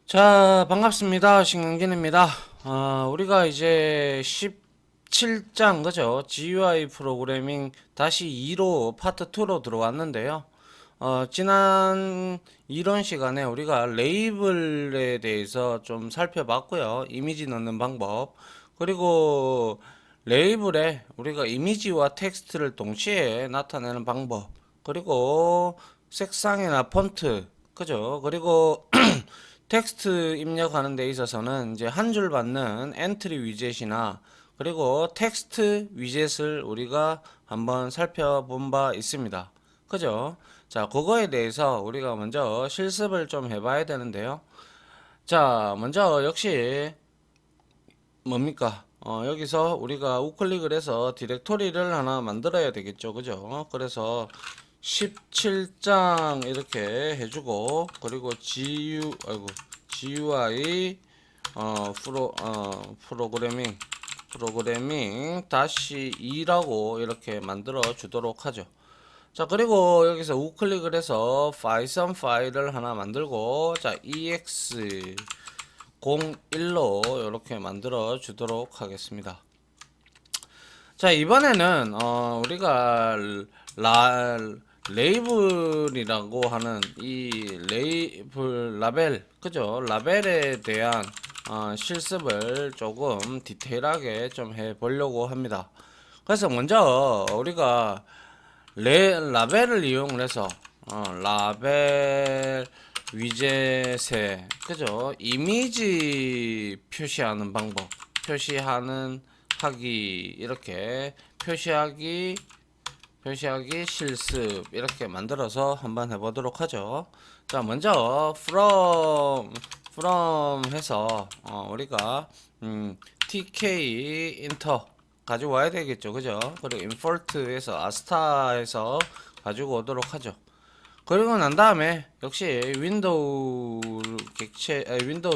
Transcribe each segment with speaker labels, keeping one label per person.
Speaker 1: 자, 반갑습니다. 신경진입니다. 우리가 이제 17장, 그죠? GUI 프로그래밍 다시 2로 파트 2로 들어왔는데요. 지난 이론 시간에 우리가 레이블에 대해서 좀 살펴봤고요. 이미지 넣는 방법. 그리고 레이블에 우리가 이미지와 텍스트를 동시에 나타내는 방법. 그리고 색상이나 폰트. 그죠? 그리고 텍스트 입력하는 데 있어서는 이제 한 줄 받는 엔트리 위젯이나 그리고 텍스트 위젯을 우리가 한번 살펴본 바 있습니다. 그죠? 자, 그거에 대해서 우리가 먼저 실습을 좀 해봐야 되는데요. 자, 먼저 역시 뭡니까? 여기서 우리가 우클릭을 해서 디렉토리를 하나 만들어야 되겠죠. 그죠? 그래서 17장 이렇게 해주고 그리고 GUI 프로그래밍 다시 2라고 이렇게 만들어 주도록 하죠. 자, 그리고 여기서 우클릭을 해서 파이썬 파일을 하나 만들고 자 ex01로 이렇게 만들어 주도록 하겠습니다. 자, 이번에는 우리가 라, 레이블이라고 하는 이 레이블 라벨, 그죠? 라벨에 대한 실습을 조금 디테일하게 좀 해보려고 합니다. 그래서 먼저 우리가 라벨을 이용해서 라벨 위젯에 그죠? 이미지 표시하는 방법, 표시하는 하기 이렇게 표시하기 실습 이렇게 만들어서 한번 해보도록 하죠. 자, 먼저 from 해서 우리가 tk 인터 가지고 와야 되겠죠. 그죠? 그리고 import에서 아스타에서 가지고 오도록 하죠. 그리고 난 다음에 역시 윈도우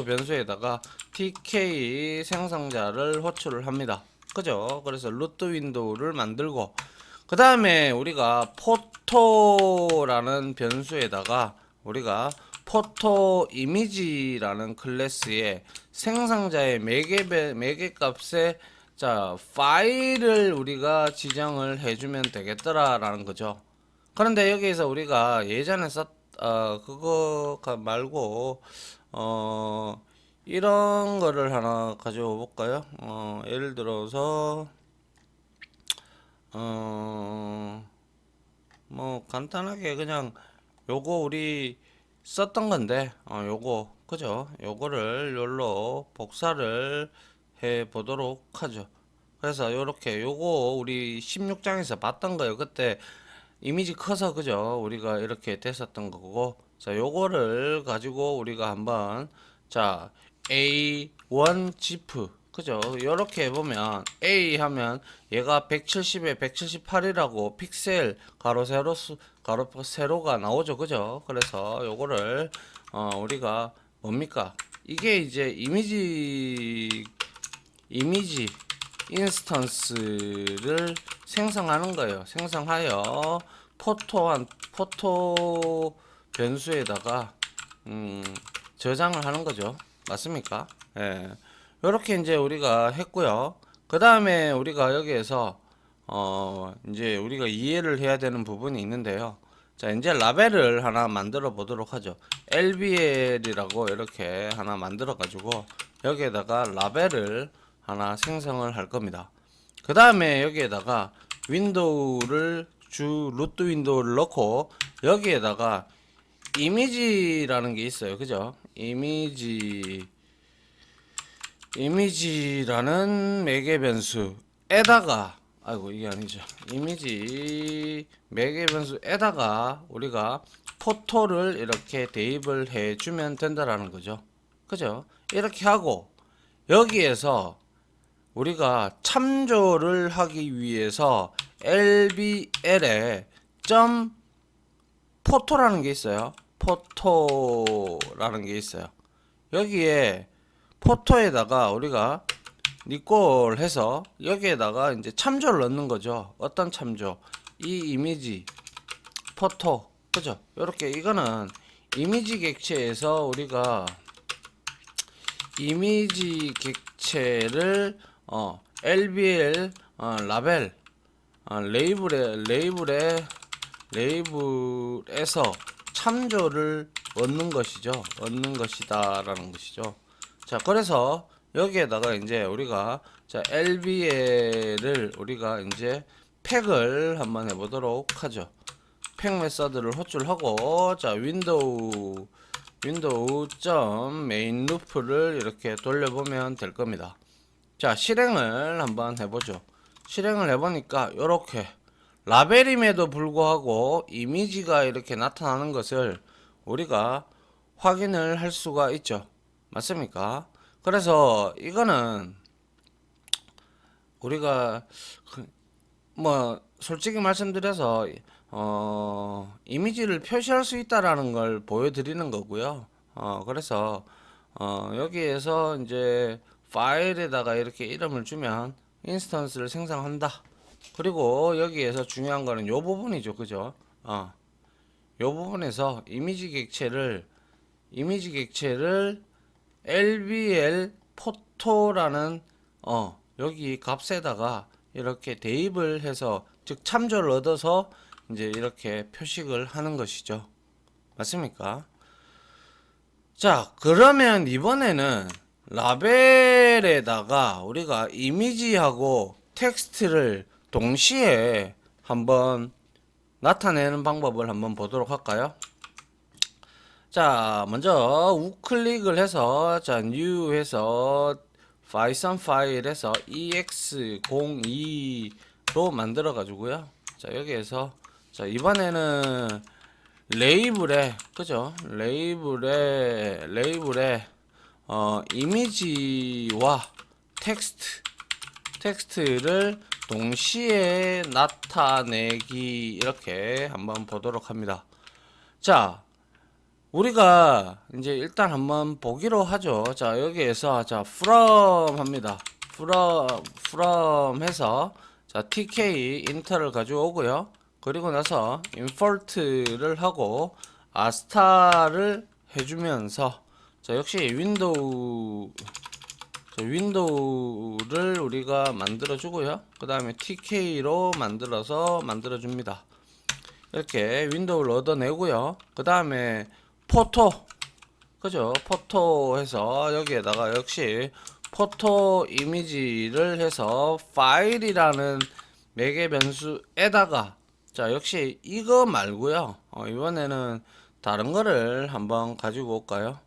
Speaker 1: 변수에다가 tk 생성자를 호출을 합니다. 그죠? 그래서 루트 윈도우를 만들고 그 다음에 우리가 포토라는 변수에다가 우리가 포토 이미지라는 클래스에 생성자의 매개 값에 자 파일을 우리가 지정을 해주면 되겠더라라는 거죠. 그런데 여기에서 우리가 예전에 그거 말고 이런 거를 하나 가져와 볼까요? 예를 들어서 뭐 간단하게 그냥 요거 우리 썼던 건데 요거 그죠? 요거를 요로 복사를 해 보도록 하죠. 그래서 요렇게 요거 우리 16장에서 봤던 거예요. 그때 이미지 커서 그죠? 우리가 이렇게 됐었던 거고 자 요거를 가지고 우리가 한번 자 A1 zip 그죠? 이렇게 보면 A 하면 얘가 170에 178이라고 픽셀 가로 세로가 나오죠. 그죠? 그래서 요거를 우리가 뭡니까? 이게 이제 이미지 인스턴스를 생성하는 거예요. 생성하여 포토 변수에다가 저장을 하는 거죠. 맞습니까? 예. 요렇게 이제 우리가 했고요. 그 다음에 우리가 여기에서 이제 우리가 이해를 해야 되는 부분이 있는데요. 자, 이제 라벨을 하나 만들어 보도록 하죠. lbl이라고 이렇게 하나 만들어 가지고 여기에다가 라벨을 하나 생성을 할 겁니다. 그 다음에 여기에다가 루트 윈도우를 넣고 여기에다가 이미지라는 게 있어요. 그죠? 이미지라는 매개 변수에다가 아이고 이게 아니죠. 이미지 매개 변수에다가 우리가 포토를 이렇게 대입을 해주면 된다라는 거죠. 그죠? 이렇게 하고 여기에서 우리가 참조를 하기 위해서 lbl에 점 포토라는 게 있어요. 포토라는 게 있어요. 여기에 포토에다가 우리가 니꼴 해서 여기에다가 이제 참조를 넣는 거죠. 어떤 참조? 이 이미지 포토 그죠? 이렇게 이거는 이미지 객체에서 우리가 이미지 객체를 LBL 라벨 레이블에서 참조를 얻는 것이죠. 얻는 것이다라는 것이죠. 자, 그래서 여기에다가 이제 우리가 자, LBL을 우리가 이제 팩을 한번 해보도록 하죠. 팩 메서드를 호출하고 자, 윈도우 점 메인 루프를 이렇게 돌려보면 될 겁니다. 자, 실행을 한번 해보죠. 실행을 해보니까 이렇게 라벨임에도 불구하고 이미지가 이렇게 나타나는 것을 우리가 확인을 할 수가 있죠. 맞습니까? 그래서 이거는 우리가 뭐 솔직히 말씀드려서 이미지를 표시할 수 있다라는 걸 보여드리는 거고요. 그래서 여기에서 이제 파일에다가 이렇게 이름을 주면 인스턴스를 생성한다. 그리고 여기에서 중요한 거는 요 부분이죠. 그죠? 요 부분에서 이미지 객체를 lbl 포토라는 여기 값에다가 이렇게 대입을 해서 즉 참조를 얻어서 이제 이렇게 표식을 하는 것이죠. 맞습니까? 자, 그러면 이번에는 라벨에다가 우리가 이미지하고 텍스트를 동시에 한번 나타내는 방법을 한번 보도록 할까요? 자, 먼저 우클릭을 해서 자, new 해서 파이썬 파일에서 ex02로 만들어 가지고요. 자, 여기에서 자, 이번에는 레이블에 그죠? 레이블에 이미지와 텍스트를 동시에 나타내기 이렇게 한번 보도록 합니다. 자, 우리가 이제 일단 한번 보기로 하죠. 자, 여기에서 자, from 합니다. from 해서 자, tk 인터를 가져오고요. 그리고 나서 insert를 하고 아스타를 해주면서 자, 역시 윈도우를 우리가 만들어 주고요. 그 다음에 tk로 만들어 줍니다. 이렇게 윈도우를 얻어내고요. 그 다음에 포토 그죠? 포토 해서 여기에다가 역시 포토 이미지를 해서 파일이라는 매개 변수에다가 자, 역시 이거 말고요. 이번에는 다른 거를 한번 가지고 올까요?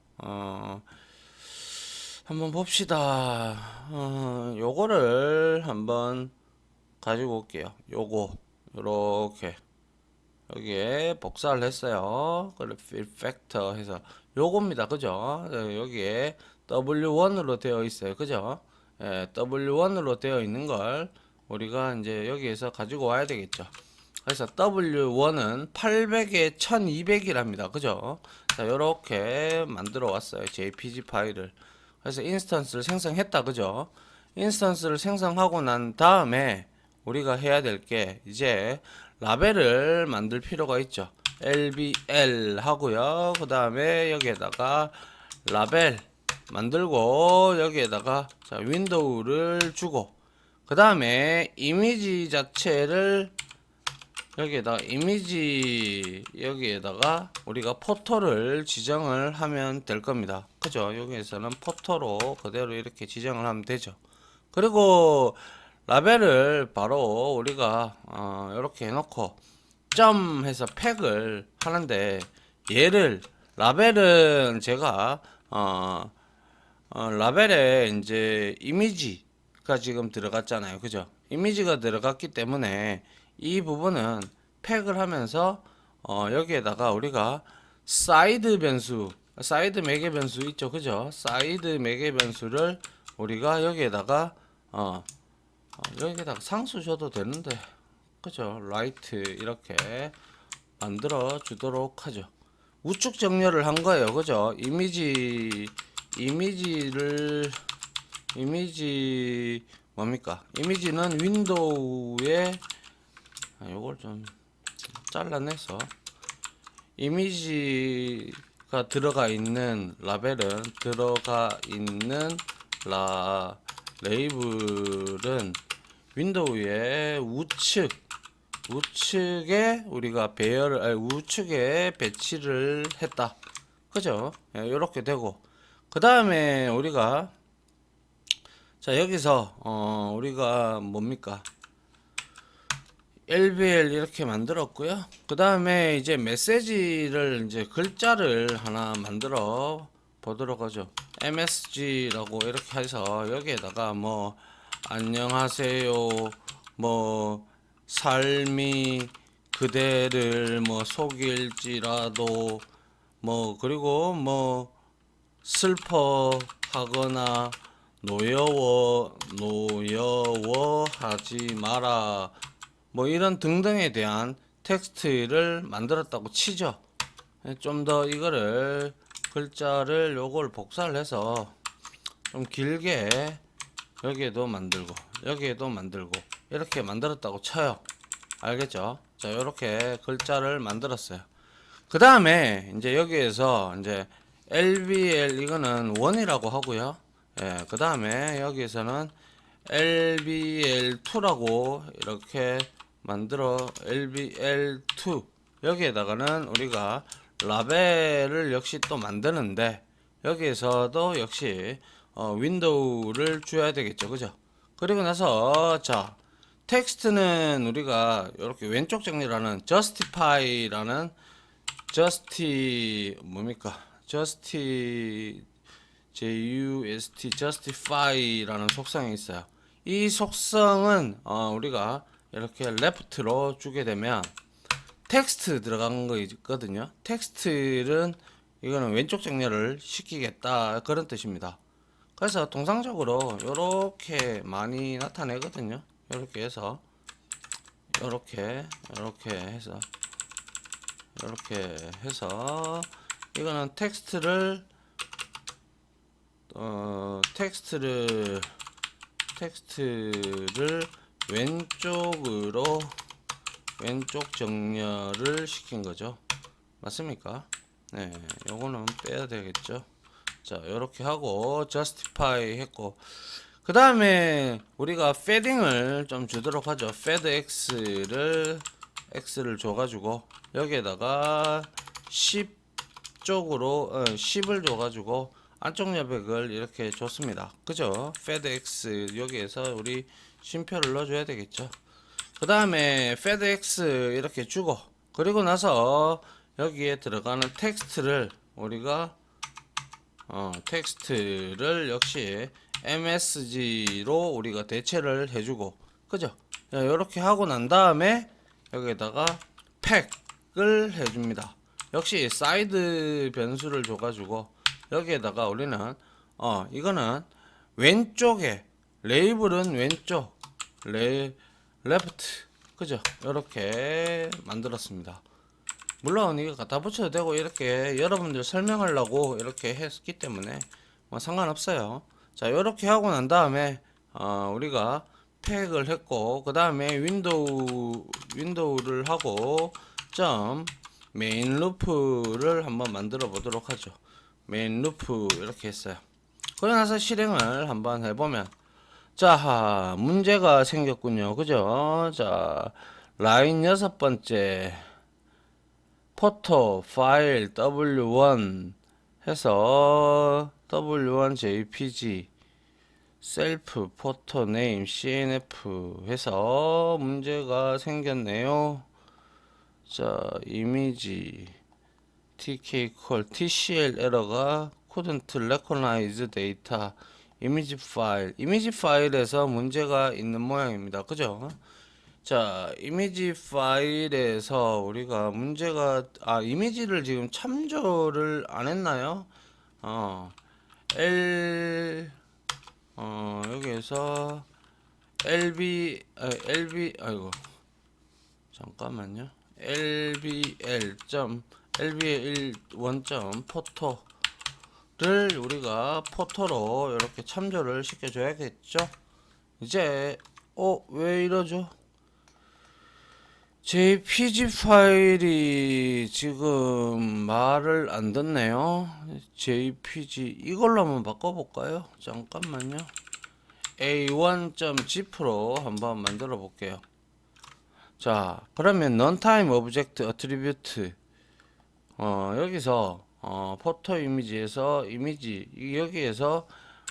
Speaker 1: 한번 봅시다. 요거를 한번 가지고 올게요. 요렇게 여기에 복사를 했어요. 그리고 fill factor 해서 요겁니다. 그죠? 여기에 W1으로 되어 있어요. 그죠? 예, W1으로 되어 있는 걸 우리가 이제 여기에서 가지고 와야 되겠죠. 그래서 W1은 800에 1200이랍니다. 그죠? 자, 요렇게 만들어 왔어요. JPG 파일을. 그래서 인스턴스를 생성했다. 그죠? 인스턴스를 생성하고 난 다음에 우리가 해야 될 게 이제 라벨을 만들 필요가 있죠. lbl 하고요. 그 다음에 여기에다가 라벨 만들고 여기에다가 자, 윈도우를 주고 그 다음에 이미지 자체를 여기에다가 우리가 포토를 지정을 하면 될 겁니다. 그죠? 여기에서는 포토로 그대로 이렇게 지정을 하면 되죠. 그리고 라벨을 바로 우리가 이렇게 해놓고 점 해서 팩을 하는데 얘를 라벨은 제가 라벨에 이제 이미지가 지금 들어갔잖아요. 그죠? 이미지가 들어갔기 때문에 이 부분은 팩을 하면서 여기에다가 우리가 사이드 매개 변수 있죠. 그죠? 사이드 매개 변수를 우리가 여기에다가 상수 줘도 되는데 그죠? 라이트 이렇게 만들어 주도록 하죠. 우측 정렬을 한 거예요. 그죠? 이미지 뭡니까? 이미지는 윈도우에 요걸 좀 잘라내서 이미지 들어가 있는 라벨은 레이블은 윈도우의 우측에 우리가 우측에 배치를 했다. 그죠? 이렇게 되고, 그 다음에 우리가 자 여기서 우리가 뭡니까? LBL 이렇게 만들었고요. 그 다음에 이제 메시지를 이제 글자를 하나 만들어 보도록 하죠. MSG라고 이렇게 해서 여기에다가 뭐 안녕하세요, 뭐 삶이 그대를 뭐 속일지라도 뭐 그리고 뭐 슬퍼하거나 노여워하지 마라 뭐 이런 등등에 대한 텍스트를 만들었다고 치죠. 좀 더 이거를 글자를 요걸 복사를 해서 좀 길게 여기에도 만들고 여기에도 만들고 이렇게 만들었다고 쳐요. 알겠죠? 자, 요렇게 글자를 만들었어요. 그 다음에 이제 여기에서 이제 LBL 이거는 1이라고 하고요. 예, 그 다음에 여기에서는 LBL2라고 이렇게 만들어 LBL2 여기에다가는 우리가 라벨을 역시 또 만드는데 여기에서도 역시 윈도우를 줘야 되겠죠. 그죠? 그리고 나서 자 텍스트는 우리가 이렇게 왼쪽 정리라는 justify라는 뭡니까? justify라는 속성이 있어요. 이 속성은 우리가 이렇게 left로 주게 되면 텍스트 들어간 거 있거든요. 텍스트는 이거는 왼쪽 정렬을 시키겠다 그런 뜻입니다. 그래서 통상적으로 이렇게 많이 나타내거든요. 이렇게 해서 이렇게 해서 이거는 텍스트를 왼쪽 정렬을 시킨 거죠. 맞습니까? 네, 요거는 빼야 되겠죠. 자, 요렇게 하고 justify 했고 그 다음에 우리가 패딩을 좀 주도록 하죠. fed x를 줘가지고 여기에다가 10 쪽으로 10을 줘가지고 안쪽 여백을 이렇게 줬습니다. 그죠? fed x 여기에서 우리 쉼표를 넣어줘야 되겠죠. 그 다음에 fed x 이렇게 주고 그리고 나서 여기에 들어가는 텍스트를 우리가 텍스트를 역시 MSG로 우리가 대체를 해주고 그죠? 이렇게 하고 난 다음에 여기에다가 팩을 해줍니다. 역시 사이드 변수를 줘가지고 여기에다가 우리는 이거는 왼쪽에 레이블은 왼쪽 레프트 그죠? 이렇게 만들었습니다. 물론 이거 갖다 붙여도 되고 이렇게 여러분들 설명하려고 이렇게 했기 때문에 뭐 상관없어요. 자, 이렇게 하고 난 다음에 우리가 팩을 했고 그 다음에 윈도우를 하고 점 메인 루프를 한번 만들어 보도록 하죠. 메인 루프 이렇게 했어요. 그러고 나서 실행을 한번 해보면 자 문제가 생겼군요. 그죠? 자 라인 6번째 포토 파일 w1 해서 w1 jpg 셀프 포토 네임 cnf 해서 문제가 생겼네요. 자 이미지 tk 콜 tcl 에러가 couldn't recognize data 이미지 파일에서 문제가 있는 모양입니다. 그죠? 자 이미지 파일에서 우리가 문제가 이미지를 지금 참조를 안 했나요? 여기에서 아이고 잠깐만요. lbl1.포토를 우리가 포토로 이렇게 참조를 시켜줘야겠죠. 이제 왜 이러죠? JPG 파일이 지금 말을 안 듣네요. JPG 이걸로 한번 바꿔볼까요? 잠깐만요. a1.zip로 한번 만들어 볼게요. 자, 그러면 runtime object attribute 여기서 포토 이미지에서 이미지 여기에서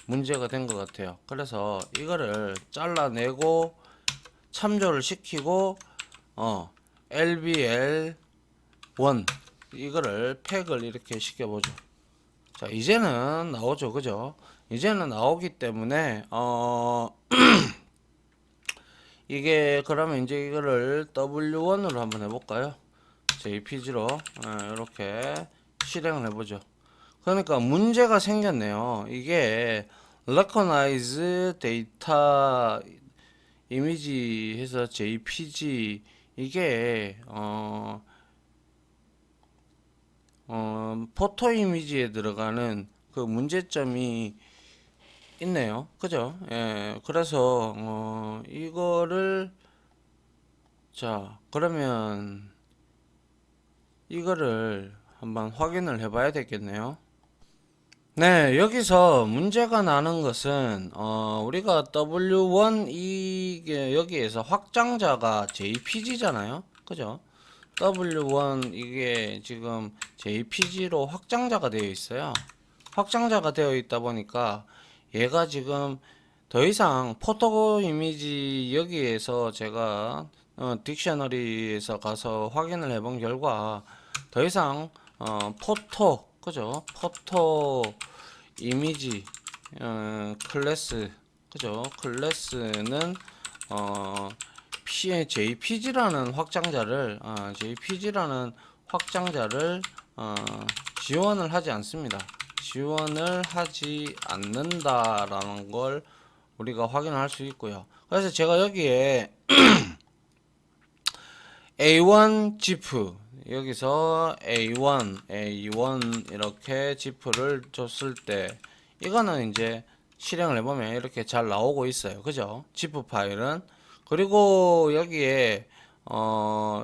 Speaker 1: 문제가 된 것 같아요. 그래서 이거를 잘라내고 참조를 시키고 LBL1 이거를 팩을 이렇게 시켜보죠. 자, 이제는 나오죠, 그죠? 이제는 나오기 때문에 이게 그러면 이제 이거를 W1으로 한번 해볼까요? JPG로 이렇게 실행을 해보죠. 그러니까 문제가 생겼네요. 이게 recognize data 이미지 해서 JPG 이게 포토 이미지에 들어가는 그 문제점이 있네요. 그죠? 예, 그래서 이거를 자 그러면 이거를 한번 확인을 해 봐야 되겠네요. 네, 여기서 문제가 나는 것은 우리가 W1 이게 여기에서 확장자가 JPG잖아요. 그죠? W1 이게 지금 JPG로 확장자가 되어 있어요. 확장자가 되어 있다 보니까 얘가 지금 더 이상 포토 이미지 여기에서 제가 딕셔너리에서 가서 확인을 해본 결과 더 이상 포토 그죠? 포토 이미지 클래스 그죠? 클래스는 JPG라는 확장자를 지원을 하지 않습니다. 지원을 하지 않는다라는 걸 우리가 확인할 수 있고요. 그래서 제가 여기에 A1 zip 여기서 A1 이렇게 zip를 줬을 때 이거는 이제 실행을 해보면 이렇게 잘 나오고 있어요. 그죠? zip 파일은 그리고 여기에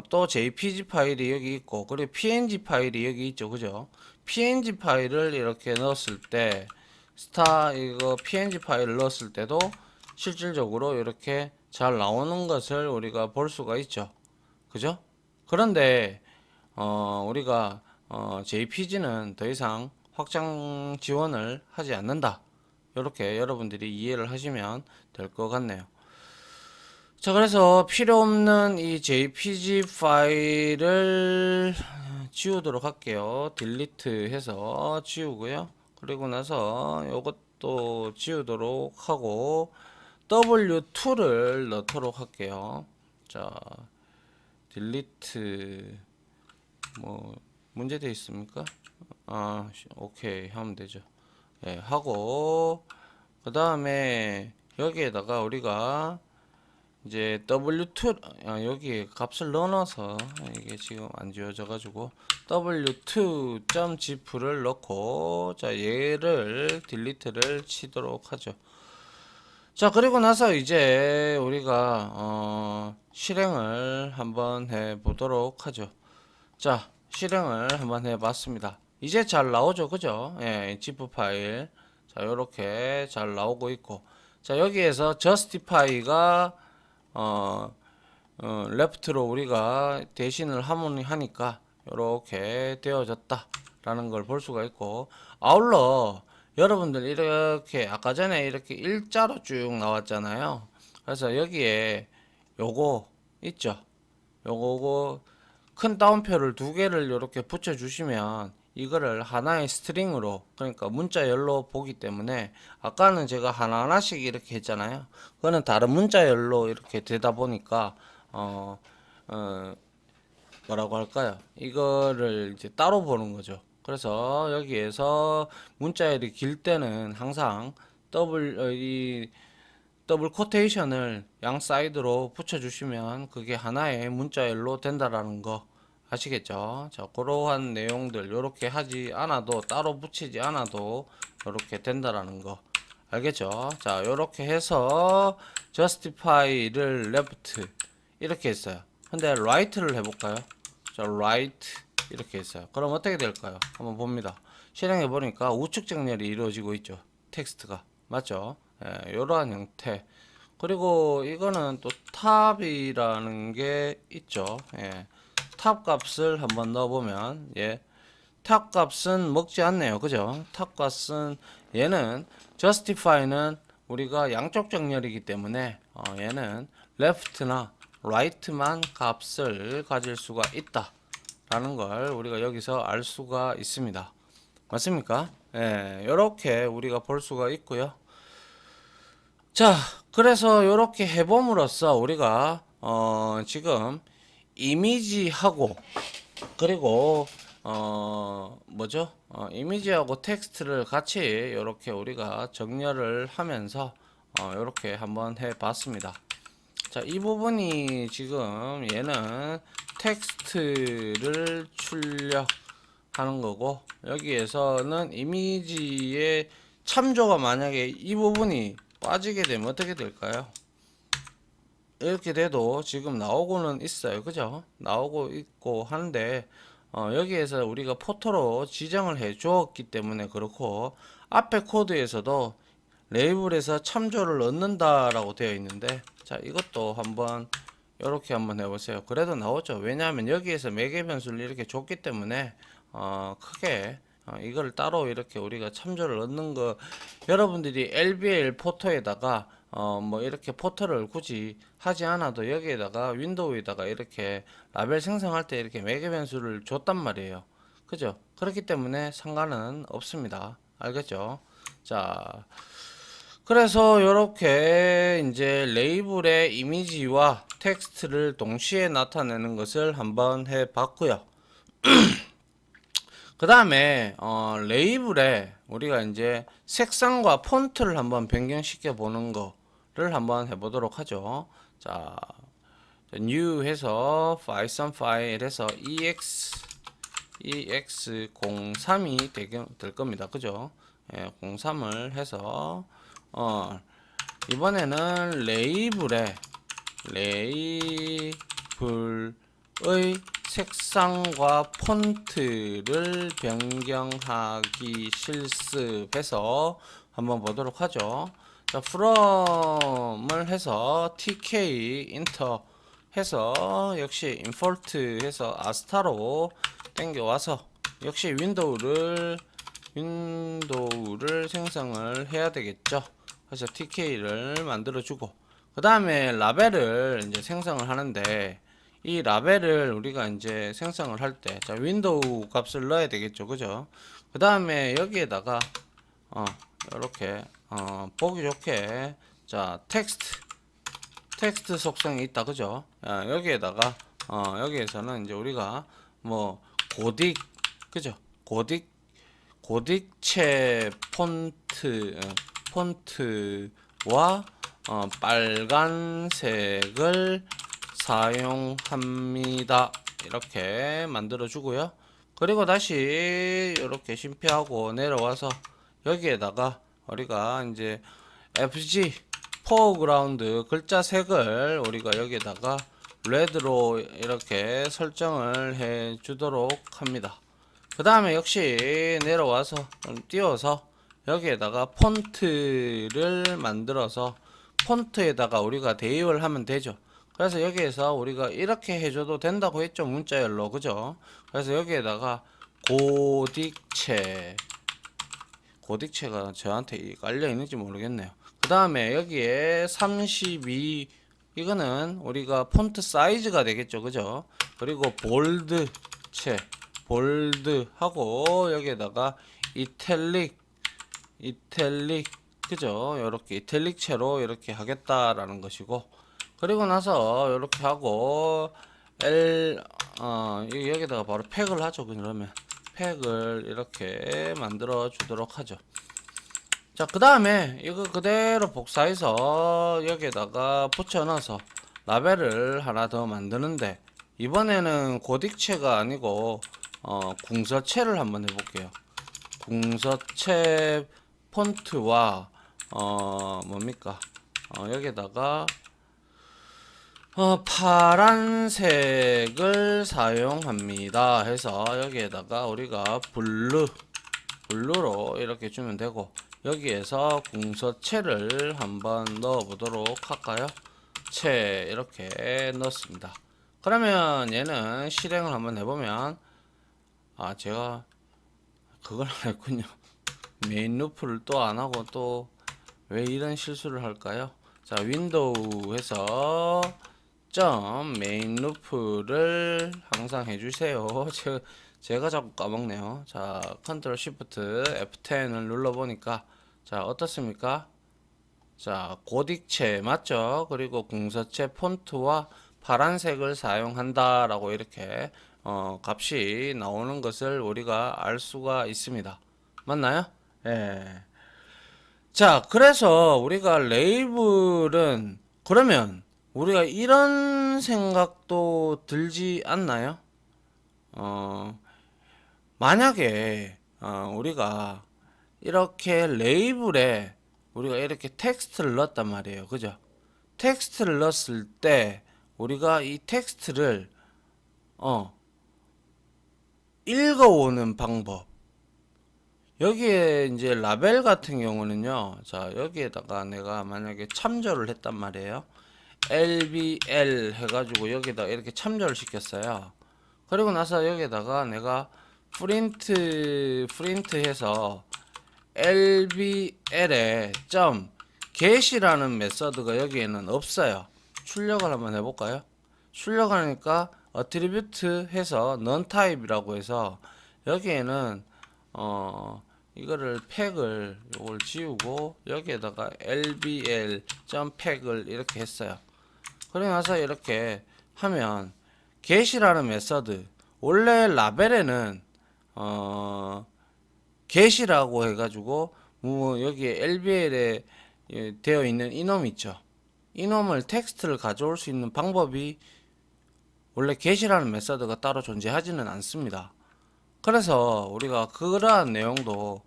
Speaker 1: 또 JPG 파일이 여기 있고 그리고 PNG 파일이 여기 있죠. 그죠? PNG 파일을 이렇게 넣었을 때 이거 PNG 파일을 넣었을 때도 실질적으로 이렇게 잘 나오는 것을 우리가 볼 수가 있죠. 그죠? 그런데 우리가 JPG는 더 이상 확장 지원을 하지 않는다. 이렇게 여러분들이 이해를 하시면 될 것 같네요. 자, 그래서 필요 없는 이 JPG 파일을 지우도록 할게요. 딜리트 해서 지우고요. 그리고 나서 이것도 지우도록 하고 W2를 넣도록 할게요. 자, 딜리트 뭐 문제되어 있습니까? 오케이 하면 되죠. 예, 하고 그 다음에 여기에다가 우리가 이제 W2 여기 값을 넣어놔서 이게 지금 안 지워져 가지고 w2.zip를 넣고 자 얘를 딜리트를 치도록 하죠. 자 그리고 나서 이제 우리가 실행을 한번 해 보도록 하죠. 자 실행을 한번 해 봤습니다. 이제 잘 나오죠, 그죠? 예, zip 파일 자 요렇게 잘 나오고 있고 자 여기에서 justify가 레프트로 우리가 대신을 하니까 이렇게 되어졌다 라는 걸 볼 수가 있고 아울러 여러분들 이렇게 아까 전에 이렇게 일자로 쭉 나왔잖아요. 그래서 여기에 요거 있죠. 요거 큰 따옴표를 두 개를 이렇게 붙여 주시면 이거를 하나의 스트링으로 그러니까 문자열로 보기 때문에 아까는 제가 하나하나씩 이렇게 했잖아요. 그거는 다른 문자열로 이렇게 되다 보니까 뭐라고 할까요? 이거를 이제 따로 보는 거죠. 그래서 여기에서 문자열이 길 때는 항상 이 더블 코테이션을 양 사이드로 붙여주시면 그게 하나의 문자열로 된다라는 거 아시겠죠? 자, 그러한 내용들 요렇게 하지 않아도 따로 붙이지 않아도 요렇게 된다라는 거 알겠죠? 자, 요렇게 해서 justify를 left 이렇게 했어요. 근데 write를 해볼까요? 자, write 이렇게 했어요. 그럼 어떻게 될까요? 한번 봅니다. 실행해 보니까 우측 정렬이 이루어지고 있죠. 텍스트가 맞죠? 예, 이러한 형태. 그리고 이거는 또 탑이라는 게 있죠. 예, 탑 값을 한번 넣어보면 예, 탑 값은 먹지 않네요. 그죠? 탑 값은 얘는 justify는 우리가 양쪽 정렬이기 때문에 얘는 left나 right만 값을 가질 수가 있다 라는 걸 우리가 여기서 알 수가 있습니다. 맞습니까? 예, 이렇게 우리가 볼 수가 있고요. 자, 그래서 이렇게 해봄으로써 우리가 지금 이미지하고 그리고 뭐죠? 이미지하고 텍스트를 같이 이렇게 우리가 정렬을 하면서 이렇게 한번 해 봤습니다. 자, 이 부분이 지금 얘는 텍스트를 출력하는 거고 여기에서는 이미지의 참조가 만약에 이 부분이 빠지게 되면 어떻게 될까요? 이렇게 돼도 지금 나오고는 있어요. 그죠? 나오고 있고 하는데 여기에서 우리가 포토로 지정을 해 주었기 때문에 그렇고 앞에 코드에서도 레이블에서 참조를 넣는다라고 되어 있는데 자 이것도 한번 이렇게 한번 해보세요. 그래도 나오죠. 왜냐하면 여기에서 매개 변수를 이렇게 줬기 때문에 크게 이걸 따로 이렇게 우리가 참조를 넣는 거 여러분들이 LBL 포토에다가 뭐 이렇게 포토를 굳이 하지 않아도 여기에다가 윈도우에다가 이렇게 라벨 생성할 때 이렇게 매개 변수를 줬단 말이에요. 그죠? 그렇기 때문에 상관은 없습니다. 알겠죠? 자, 그래서 이렇게 이제 레이블의 이미지와 텍스트를 동시에 나타내는 것을 한번 해 봤고요. 그 다음에 레이블에 우리가 이제 색상과 폰트를 한번 변경시켜 보는 거를 한번 해보도록 하죠. 자, new 해서 python 파일 해서 ex03이 될 겁니다. 그죠? 예, 03을 해서 이번에는 레이블의 색상과 폰트를 변경하기 실습해서 한번 보도록 하죠. 자, from을 해서 tk 인터 해서 역시 import 해서 아스타로 땡겨와서 역시 윈도우를 생성을 해야 되겠죠. 그래서 tk를 만들어 주고 그 다음에 라벨을 이제 생성을 하는데 이 라벨을 우리가 이제 생성을 할 때 자 윈도우 값을 넣어야 되겠죠. 그죠? 그 다음에 여기에다가 이렇게 보기 좋게 자 텍스트 속성이 있다. 그죠? 여기에다가 여기에서는 이제 우리가 뭐 고딕 그죠? 고딕체 폰트와 빨간색을 사용합니다. 이렇게 만들어 주고요. 그리고 다시 이렇게 심표하고 내려와서 여기에다가 우리가 이제 FG 포그라운드 글자 색을 우리가 여기에다가 레드로 이렇게 설정을 해 주도록 합니다. 그 다음에 역시 내려와서 띄워서 여기에다가 폰트를 만들어서 폰트에다가 우리가 대입을 하면 되죠. 그래서 여기에서 우리가 이렇게 해줘도 된다고 했죠. 문자열로. 그죠? 그래서 여기에다가 고딕체가 저한테 깔려 있는지 모르겠네요. 그 다음에 여기에 32 이거는 우리가 폰트 사이즈가 되겠죠. 그죠? 그리고 볼드 하고 여기에다가 이탈릭 그죠? 요렇게 이탈릭 채로 이렇게 하겠다라는 것이고 그리고 나서 이렇게 하고 여기다가 바로 팩을 하죠. 그러면 팩을 이렇게 만들어 주도록 하죠. 자, 그 다음에 이거 그대로 복사해서 여기에다가 붙여 넣어서 라벨을 하나 더 만드는데 이번에는 고딕체가 아니고 궁서체를 한번 해볼게요. 궁서체 폰트와 뭡니까 여기에다가 파란색을 사용합니다 해서 여기에다가 우리가 블루로 이렇게 주면 되고, 여기에서 궁서체를 한번 넣어 보도록 할까요? 채 이렇게 넣었습니다. 그러면 얘는 실행을 한번 해보면, 제가 그걸 안 했군요. 메인 루프를 또 안 하고 또 왜 이런 실수를 할까요? 자, 윈도우에서 점 메인 루프를 항상 해주세요. 제가 자꾸 까먹네요. 자, 컨트롤 시프트 F10을 눌러보니까, 자, 어떻습니까? 자, 고딕체 맞죠? 그리고 궁서체 폰트와 파란색을 사용한다 라고 이렇게 값이 나오는 것을 우리가 알 수가 있습니다. 맞나요? 예. 자, 그래서 우리가 레이블은, 그러면 우리가 이런 생각도 들지 않나요? 어, 만약에 우리가 이렇게 레이블에 우리가 이렇게 텍스트를 넣었단 말이에요. 그죠? 텍스트를 넣었을 때 우리가 이 텍스트를 어, 읽어오는 방법. 여기에 이제 라벨 같은 경우는요. 자, 여기에다가 내가 만약에 참조를 했단 말이에요. LBL 해가지고 여기다 이렇게 참조를 시켰어요. 그리고 나서 여기에다가 내가 프린트 해서 LBL에 점 get이라는 메서드가 여기에는 없어요. 출력을 한번 해볼까요? 출력하니까 attribute 해서 non type이라고 해서 여기에는 이거를 팩을 요걸 지우고 여기에다가 lbl.팩을 이렇게 했어요. 그러고 나서 이렇게 하면 get이라는 메서드, 원래 라벨에는 get이라고 해가지고 뭐 여기에 lbl에 되어 있는 이놈 있죠. 이놈을 텍스트를 가져올 수 있는 방법이 원래 get이라는 메서드가 따로 존재하지는 않습니다. 그래서 우리가 그러한 내용도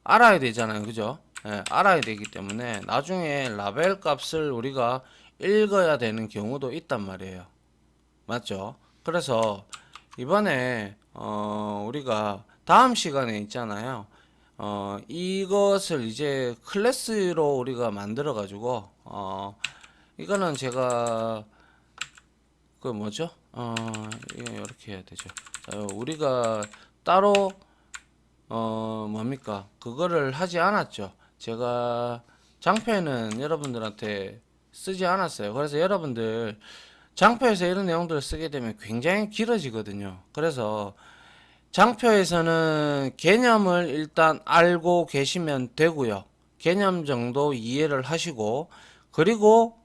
Speaker 1: 알아야 되잖아요. 그죠? 예, 알아야 되기 때문에 나중에 라벨 값을 우리가 읽어야 되는 경우도 있단 말이에요. 맞죠? 그래서 이번에 우리가 다음 시간에 있잖아요. 이것을 이제 클래스로 우리가 만들어 가지고 이거는 제가 그 뭐죠? 이거 이렇게 해야 되죠. 자, 우리가 따로 뭡니까? 그거를 하지 않았죠. 제가 장표에는 여러분들한테 쓰지 않았어요. 그래서 여러분들 장표에서 이런 내용들을 쓰게 되면 굉장히 길어지거든요. 그래서 장표에서는 개념을 일단 알고 계시면 되고요. 개념 정도 이해를 하시고, 그리고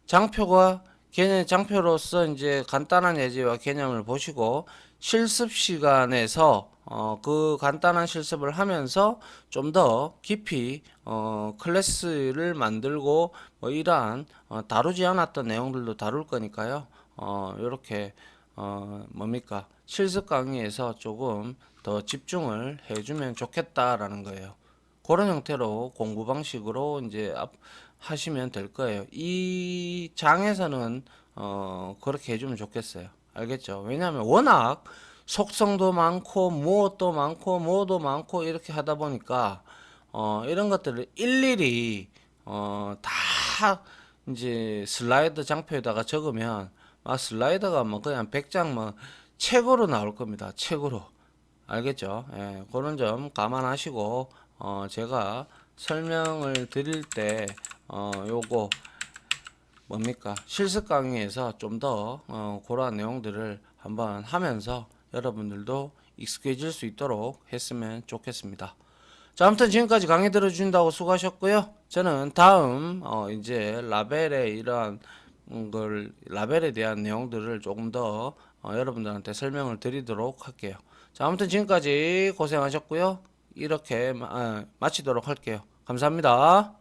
Speaker 1: 장표가 장표로서 이제 간단한 예제와 개념을 보시고 실습 시간에서 그 간단한 실습을 하면서 좀 더 깊이 클래스를 만들고 뭐 이러한 다루지 않았던 내용들도 다룰 거니까요. 이렇게 뭡니까? 실습 강의에서 조금 더 집중을 해주면 좋겠다라는 거예요. 그런 형태로 공부 방식으로 이제 하시면 될 거예요. 이 장에서는 그렇게 해주면 좋겠어요. 알겠죠? 왜냐하면 워낙 속성도 많고 무엇도 많고 뭐도 많고 이렇게 하다 보니까 이런 것들을 일일이 다 이제 슬라이드 장표에다가 적으면 막 슬라이드가 뭐 그냥 100장 뭐 책으로 나올 겁니다. 책으로. 알겠죠? 예, 그런 점 감안하시고 제가 설명을 드릴 때 요거 뭡니까? 실습 강의에서 좀 더 그러한 내용들을 한번 하면서 여러분들도 익숙해질 수 있도록 했으면 좋겠습니다. 자, 아무튼 지금까지 강의 들어주신다고 수고하셨고요. 저는 다음 이제 라벨의 이러한 걸 라벨에 대한 내용들을 조금 더 여러분들한테 설명을 드리도록 할게요. 자, 아무튼 지금까지 고생하셨고요. 이렇게 마치도록 할게요. 감사합니다.